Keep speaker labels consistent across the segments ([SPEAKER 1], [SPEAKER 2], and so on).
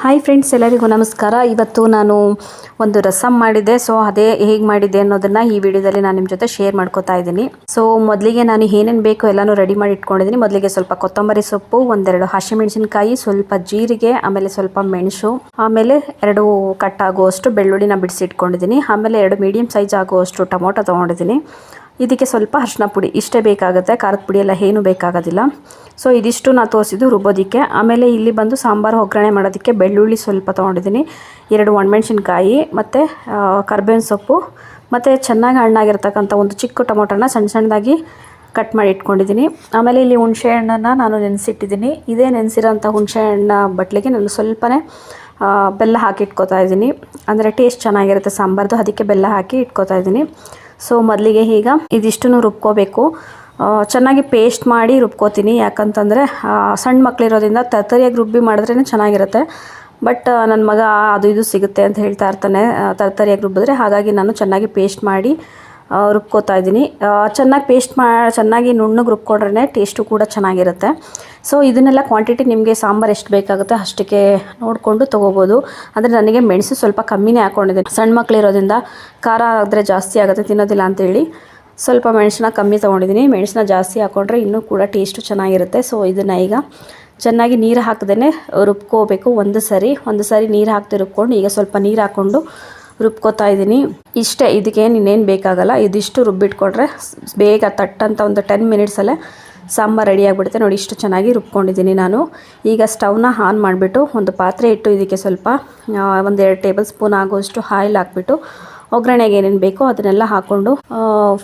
[SPEAKER 1] Hi friends, ಎಲ್ಲರಿಗೂ ನಮಸ್ಕಾರ. ಇವತ್ತು ನಾನು ಒಂದು ರಸಮ್ ಮಾಡಿದ್ದೆ. ಸೊ ಅದೇ ಹೇಗೆ ಮಾಡಿದ್ದೆ ಅನ್ನೋದನ್ನು ಈ ವಿಡಿಯೋದಲ್ಲಿ ನಾನು ನಿಮ್ಮ ಜೊತೆ ಶೇರ್ ಮಾಡ್ಕೋತಾ ಇದ್ದೀನಿ. ಸೊ ಮೊದಲಿಗೆ ನಾನು ಏನೇನು ಬೇಕು ಎಲ್ಲನೂ ರೆಡಿ ಮಾಡಿ ಇಟ್ಕೊಂಡಿದ್ದೀನಿ. ಮೊದಲಿಗೆ ಸ್ವಲ್ಪ ಕೊತ್ತಂಬರಿ ಸೊಪ್ಪು, ಒಂದೆರಡು ಹಸಿಮೆಣಸಿನಕಾಯಿ, ಸ್ವಲ್ಪ ಜೀರಿಗೆ, ಆಮೇಲೆ ಸ್ವಲ್ಪ ಮೆಣಸು, ಆಮೇಲೆ 2 ಕಟ್ ಆಗುವಷ್ಟು ಬೆಳ್ಳುಳ್ಳಿನ ಬಿಡಿಸಿ ಇಟ್ಕೊಂಡಿದ್ದೀನಿ. ಆಮೇಲೆ 2 ಮೀಡಿಯಮ್ ಸೈಜ್ ಆಗುವಷ್ಟು ಟೊಮೊಟೊ ತೊಗೊಂಡಿದ್ದೀನಿ. ಇದಕ್ಕೆ ಸ್ವಲ್ಪ ಅರಿಶಿನ ಪುಡಿ ಇಷ್ಟೇ ಬೇಕಾಗುತ್ತೆ, ಖಾರದ ಪುಡಿ ಎಲ್ಲ ಏನೂ ಬೇಕಾಗೋದಿಲ್ಲ. ಸೊ ಇದಿಷ್ಟು ನಾನು ತೋರಿಸಿದ್ದು ರುಬ್ಬೋದಕ್ಕೆ. ಆಮೇಲೆ ಇಲ್ಲಿ ಬಂದು ಸಾಂಬಾರು ಒಗ್ಗರಣೆ ಮಾಡೋದಕ್ಕೆ ಬೆಳ್ಳುಳ್ಳಿ ಸ್ವಲ್ಪ ತೊಗೊಂಡಿದ್ದೀನಿ, 2 ಒಣಮೆಣಸಿನ್ಕಾಯಿ, ಮತ್ತು ಕರ್ಬೇವಿನ ಸೊಪ್ಪು, ಮತ್ತು ಚೆನ್ನಾಗಿ ಹಣ್ಣಾಗಿರ್ತಕ್ಕಂಥ ಒಂದು ಚಿಕ್ಕ ಟೊಮೊಟೊನ ಸಣ್ಣ ಸಣ್ಣದಾಗಿ ಕಟ್ ಮಾಡಿ ಇಟ್ಕೊಂಡಿದ್ದೀನಿ. ಆಮೇಲೆ ಇಲ್ಲಿ ಹುಣಸೆ ಹಣ್ಣನ್ನು ನಾನು ನೆನೆಸಿಟ್ಟಿದ್ದೀನಿ. ಇದೇ ನೆನೆಸಿರೋಂಥ ಹುಣಸೆ ಹಣ್ಣ ಬಟ್ಲಿಗೆ ನಾನು ಸ್ವಲ್ಪನೇ ಬೆಲ್ಲ ಹಾಕಿ ಇಟ್ಕೋತಾ ಇದ್ದೀನಿ. ಅಂದರೆ ಟೇಸ್ಟ್ ಚೆನ್ನಾಗಿರುತ್ತೆ ಸಾಂಬಾರ್ದು, ಅದಕ್ಕೆ ಬೆಲ್ಲ ಹಾಕಿ ಇಟ್ಕೋತಾ ಇದ್ದೀನಿ. ಸೊ ಮೊದಲಿಗೆ ಈಗ ಇದಿಷ್ಟನ್ನು ರುಬ್ಕೋಬೇಕು. ಚೆನ್ನಾಗಿ ಪೇಸ್ಟ್ ಮಾಡಿ ರುಬ್ಕೋತೀನಿ. ಯಾಕಂತಂದರೆ ಸಣ್ಣ ಮಕ್ಕಳಿರೋದ್ರಿಂದ ತರ್ತರಿಯಾಗಿ ರುಬ್ಬಿ ಮಾಡಿದ್ರೇ ಚೆನ್ನಾಗಿರುತ್ತೆ. ಬಟ್ ನನ್ನ ಮಗ ಅದು ಇದು ಸಿಗುತ್ತೆ ಅಂತ ಹೇಳ್ತಾ ಇರ್ತಾನೆ ತರ್ತರಿಯಾಗಿ ರುಬ್ಬಿದ್ರೆ. ಹಾಗಾಗಿ ನಾನು ಚೆನ್ನಾಗಿ ಪೇಸ್ಟ್ ಮಾಡಿ ರುಬ್ಕೋತಾ ಇದ್ದೀನಿ. ಚೆನ್ನಾಗಿ ನುಣ್ಣಗೆ ರುಬ್ಕೊಂಡ್ರೆ ಟೇಸ್ಟು ಕೂಡ ಚೆನ್ನಾಗಿರುತ್ತೆ. ಸೊ ಇದನ್ನೆಲ್ಲ ಕ್ವಾಂಟಿಟಿ ನಿಮಗೆ ಸಾಂಬಾರು ಎಷ್ಟು ಬೇಕಾಗುತ್ತೆ ಅಷ್ಟಕ್ಕೆ ನೋಡಿಕೊಂಡು ತೊಗೋಬೋದು. ಅಂದರೆ ನನಗೆ ಮೆಣಸು ಸ್ವಲ್ಪ ಕಮ್ಮಿನೇ ಹಾಕ್ಕೊಂಡಿದ್ದೀನಿ. ಸಣ್ಣ ಮಕ್ಕಳಿರೋದ್ರಿಂದ ಖಾರ ಆದರೆ ಜಾಸ್ತಿ ಆಗುತ್ತೆ, ತಿನ್ನೋದಿಲ್ಲ ಅಂತೇಳಿ ಸ್ವಲ್ಪ ಮೆಣಸನ್ನ ಕಮ್ಮಿ ತೊಗೊಂಡಿದ್ದೀನಿ. ಮೆಣಸನ್ನ ಜಾಸ್ತಿ ಹಾಕ್ಕೊಂಡ್ರೆ ಇನ್ನೂ ಕೂಡ ಟೇಸ್ಟು ಚೆನ್ನಾಗಿರುತ್ತೆ. ಸೊ ಇದನ್ನು ಈಗ ಚೆನ್ನಾಗಿ ನೀರು ಹಾಕದೇ ರುಬ್ಕೋಬೇಕು. ಒಂದು ಸರಿ ನೀರು ಹಾಕ್ತಿ ರುಬ್ಕೊಂಡು ಈಗ ಸ್ವಲ್ಪ ನೀರು ಹಾಕ್ಕೊಂಡು ರುಬ್ಕೋತಾ ಇದ್ದೀನಿ. ಇಷ್ಟೇ, ಇದಕ್ಕೇನು ಇನ್ನೇನು ಬೇಕಾಗಲ್ಲ. ಇದಿಷ್ಟು ರುಬ್ಬಿಟ್ಕೊಂಡ್ರೆ ಬೇಗ ತಟ್ಟಂತ ಒಂದು 10 ಮಿನಿಟ್ಸಲ್ಲೇ ಸಾಂಬಾರು ರೆಡಿಯಾಗಿಬಿಡುತ್ತೆ. ನೋಡಿ, ಇಷ್ಟು ಚೆನ್ನಾಗಿ ರುಬ್ಕೊಂಡಿದ್ದೀನಿ ನಾನು. ಈಗ ಸ್ಟವ್ನ ಆನ್ ಮಾಡಿಬಿಟ್ಟು ಒಂದು ಪಾತ್ರೆ ಇಟ್ಟು ಇದಕ್ಕೆ ಸ್ವಲ್ಪ 1-2 ಟೇಬಲ್ ಸ್ಪೂನ್ ಆಗೋಷ್ಟು ಆಯಿಲ್ ಹಾಕ್ಬಿಟ್ಟು ಒಗ್ಗರಣೆಗೆ ಏನೇನು ಬೇಕೋ ಅದನ್ನೆಲ್ಲ ಹಾಕ್ಕೊಂಡು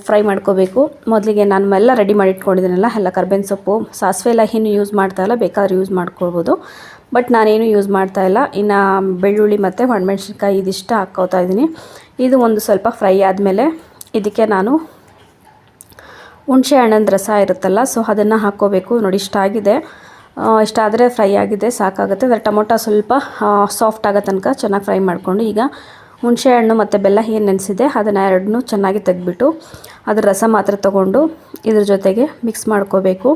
[SPEAKER 1] ಫ್ರೈ ಮಾಡ್ಕೋಬೇಕು. ಮೊದಲಿಗೆ ನಾನು ಎಲ್ಲ ರೆಡಿ ಮಾಡಿ ಇಟ್ಕೊಂಡಿದ್ದೀನಲ್ಲ, ಎಲ್ಲ ಕರ್ಬೇವಿನ ಸೊಪ್ಪು, ಸಾಸಿವೆ ಎಲ್ಲ ಏನು ಯೂಸ್ ಮಾಡ್ತಾಯಿಲ್ಲ, ಬೇಕಾದ್ರೆ ಯೂಸ್ ಮಾಡ್ಕೊಳ್ಬೋದು. ಬಟ್ ನಾನೇನು ಯೂಸ್ ಮಾಡ್ತಾಯಿಲ್ಲ. ಇನ್ನು ಬೆಳ್ಳುಳ್ಳಿ ಮತ್ತು ಒಣಮೆಣ್ಸಿನ್ಕಾಯಿ ಇದಿಷ್ಟು ಹಾಕ್ಕೋತಾ ಇದ್ದೀನಿ. ಇದು ಒಂದು ಸ್ವಲ್ಪ ಫ್ರೈ ಆದಮೇಲೆ ಇದಕ್ಕೆ ನಾನು ಹುಣಸೆ ಹಣ್ಣಿನ ರಸ ಇರುತ್ತಲ್ಲ, ಸೊ ಅದನ್ನು ಹಾಕ್ಕೋಬೇಕು. ನೋಡಿ, ಇಷ್ಟಾದರೆ ಫ್ರೈ ಆಗಿದೆ, ಸಾಕಾಗುತ್ತೆ. ಅದರ ಟೊಮೊಟೊ ಸ್ವಲ್ಪ ಸಾಫ್ಟ್ ಆಗೋ ತನಕ ಚೆನ್ನಾಗಿ ಫ್ರೈ ಮಾಡಿಕೊಂಡು ಈಗ ಹುಣಸೆ ಹಣ್ಣು ಮತ್ತು ಬೆಲ್ಲ ಏನು ನೆನೆಸಿದೆ ಅದನ್ನು ಎರಡನ್ನೂ ಚೆನ್ನಾಗಿ ತೆಗೆದ್ಬಿಟ್ಟು ಅದರ ರಸ ಮಾತ್ರ ತೊಗೊಂಡು ಇದ್ರ ಜೊತೆಗೆ ಮಿಕ್ಸ್ ಮಾಡ್ಕೋಬೇಕು.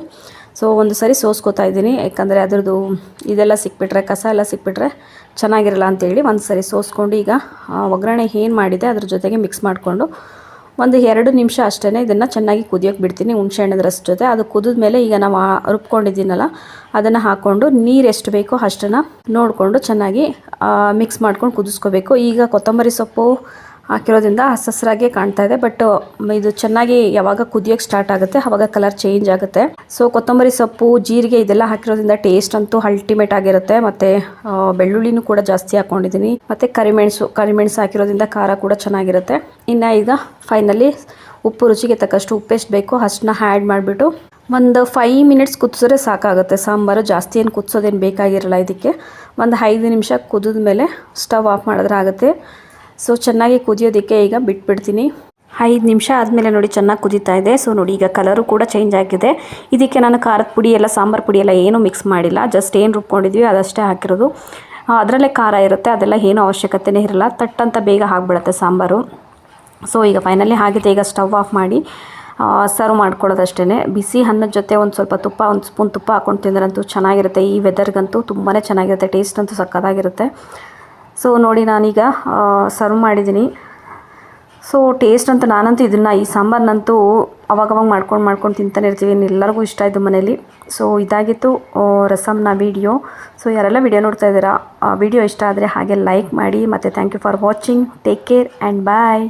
[SPEAKER 1] ಸೊ ಒಂದು ಸರಿ ಸೋಸ್ಕೋತಾ ಇದ್ದೀನಿ, ಯಾಕಂದರೆ ಅದರದ್ದು ಇದೆಲ್ಲ ಸಿಕ್ಬಿಟ್ರೆ, ಕಸ ಎಲ್ಲ ಸಿಕ್ಬಿಟ್ರೆ ಚೆನ್ನಾಗಿರಲ್ಲ ಅಂತೇಳಿ ಒಂದು ಸರಿ ಸೋಸ್ಕೊಂಡು ಈಗ ಒಗ್ಗರಣೆ ಏನು ಮಾಡಿದೆ ಅದ್ರ ಜೊತೆಗೆ ಮಿಕ್ಸ್ ಮಾಡಿಕೊಂಡು ಒಂದು 2 ನಿಮಿಷ ಅಷ್ಟೇ ಇದನ್ನು ಚೆನ್ನಾಗಿ ಕುದಿಯೋಕೆ ಬಿಡ್ತೀನಿ ಹುಣಸೆ ಹಣ್ಣಿನ ರಸ ಜೊತೆ. ಅದು ಕುದಿದ ಮೇಲೆ ಈಗ ನಾವು ರುಬ್ಕೊಂಡಿದ್ದೀನಲ್ಲ ಅದನ್ನು ಹಾಕ್ಕೊಂಡು ನೀರು ಎಷ್ಟು ಬೇಕೋ ಅಷ್ಟನ್ನು ನೋಡಿಕೊಂಡು ಚೆನ್ನಾಗಿ ಮಿಕ್ಸ್ ಮಾಡ್ಕೊಂಡು ಕುದಿಸ್ಕೋಬೇಕು. ಈಗ ಕೊತ್ತಂಬರಿ ಸೊಪ್ಪು ಹಾಕಿರೋದ್ರಿಂದ ಹಸರಾಗೆ ಕಾಣ್ತಾ ಇದೆ, ಬಟ್ ಇದು ಚೆನ್ನಾಗಿ ಯಾವಾಗ ಕುದಿಯೋಕ್ಕೆ ಸ್ಟಾರ್ಟ್ ಆಗುತ್ತೆ ಆವಾಗ ಕಲರ್ ಚೇಂಜ್ ಆಗುತ್ತೆ. ಸೊ ಕೊತ್ತಂಬರಿ ಸೊಪ್ಪು, ಜೀರಿಗೆ ಇದೆಲ್ಲ ಹಾಕಿರೋದ್ರಿಂದ ಟೇಸ್ಟ್ ಅಂತೂ ಅಲ್ಟಿಮೇಟ್ ಆಗಿರುತ್ತೆ. ಮತ್ತು ಬೆಳ್ಳುಳ್ಳಿನೂ ಕೂಡ ಜಾಸ್ತಿ ಹಾಕ್ಕೊಂಡಿದ್ದೀನಿ, ಮತ್ತು ಕರಿಮೆಣಸು ಹಾಕಿರೋದ್ರಿಂದ ಖಾರ ಕೂಡ ಚೆನ್ನಾಗಿರುತ್ತೆ. ಇನ್ನು ಈಗ ಫೈನಲಿ ಉಪ್ಪು, ರುಚಿಗೆ ತಕ್ಕಷ್ಟು ಉಪ್ಪು ಎಷ್ಟು ಬೇಕೋ ಅಷ್ಟನ್ನ ಆ್ಯಡ್ ಮಾಡಿಬಿಟ್ಟು ಒಂದು 5 ಮಿನಿಟ್ಸ್ ಕುದಿಸಿದ್ರೆ ಸಾಕಾಗುತ್ತೆ ಸಾಂಬಾರು. ಜಾಸ್ತಿ ಏನು ಕುದಿಸೋದೇನು ಬೇಕಾಗಿರಲ್ಲ. ಇದಕ್ಕೆ ಒಂದು 5 ನಿಮಿಷ ಕುದಿದ ಮೇಲೆ ಸ್ಟವ್ ಆಫ್ ಮಾಡಿದ್ರೆ ಆಗುತ್ತೆ. ಸೊ ಚೆನ್ನಾಗಿ ಕುದಿಯೋದಕ್ಕೆ ಈಗ ಬಿಟ್ಬಿಡ್ತೀನಿ. 5 ನಿಮಿಷ ಆದಮೇಲೆ ನೋಡಿ ಚೆನ್ನಾಗಿ ಕುದೀತಾ ಇದೆ. ಸೊ ನೋಡಿ, ಈಗ ಕಲರು ಕೂಡ ಚೇಂಜ್ ಆಗಿದೆ. ಇದಕ್ಕೆ ನಾನು ಖಾರದ ಪುಡಿ ಎಲ್ಲ, ಸಾಂಬಾರು ಪುಡಿ ಎಲ್ಲ ಏನೂ ಮಿಕ್ಸ್ ಮಾಡಿಲ್ಲ. ಜಸ್ಟ್ ಏನು ರುಬ್ಕೊಂಡಿದ್ವಿ ಅದಷ್ಟೇ ಹಾಕಿರೋದು. ಅದರಲ್ಲೇ ಖಾರ ಇರುತ್ತೆ, ಅದೆಲ್ಲ ಏನೂ ಅವಶ್ಯಕತೆಯೇ ಇರಲ್ಲ. ತಟ್ಟಂತ ಬೇಗ ಆಗಿಬಿಡುತ್ತೆ ಸಾಂಬಾರು. ಸೊ ಈಗ ಫೈನಲಿ ಆಗಿದೆ. ಈಗ ಸ್ಟವ್ ಆಫ್ ಮಾಡಿ ಸರ್ವ್ ಮಾಡ್ಕೊಳ್ಳೋದಷ್ಟೇ. ಬಿಸಿ ಅನ್ನದ ಜೊತೆ ಒಂದು ಸ್ವಲ್ಪ ತುಪ್ಪ, 1 ಸ್ಪೂನ್ ತುಪ್ಪ ಹಾಕ್ಕೊಂಡು ತಿಂದ್ರಂತೂ ಚೆನ್ನಾಗಿರುತ್ತೆ. ಈ ವೆದರ್ಗಂತೂ ತುಂಬಾ ಚೆನ್ನಾಗಿರುತ್ತೆ, ಟೇಸ್ಟ್ ಅಂತೂ ಸಕ್ಕತ್ತಾಗಿರುತ್ತೆ. ಸೊ ನೋಡಿ, ನಾನೀಗ ಸರ್ವ್ ಮಾಡಿದ್ದೀನಿ. ಸೊ ಟೇಸ್ಟ್ ಅಂತ ನಾನಂತೂ ಈ ಸಾಂಬಾರನ್ನಂತೂ ಅವಾಗವಾಗ ಮಾಡ್ಕೊಂಡು ತಿಂತಾನೆ ಇರ್ತೀವಿ. ಎಲ್ಲರಿಗೂ ಇಷ್ಟ ಆಯಿತು ಮನೇಲಿ. ಸೊ ಇದಾಗಿತ್ತು ರಸಮ್ನ ವಿಡಿಯೋ. ಸೊ ಯಾರೆಲ್ಲ ವಿಡಿಯೋ ನೋಡ್ತಾ ಇದ್ದೀರಾ, ವಿಡಿಯೋ ಇಷ್ಟ ಆದರೆ ಹಾಗೆ ಲೈಕ್ ಮಾಡಿ. ಮತ್ತು thank you for watching. Take care and bye.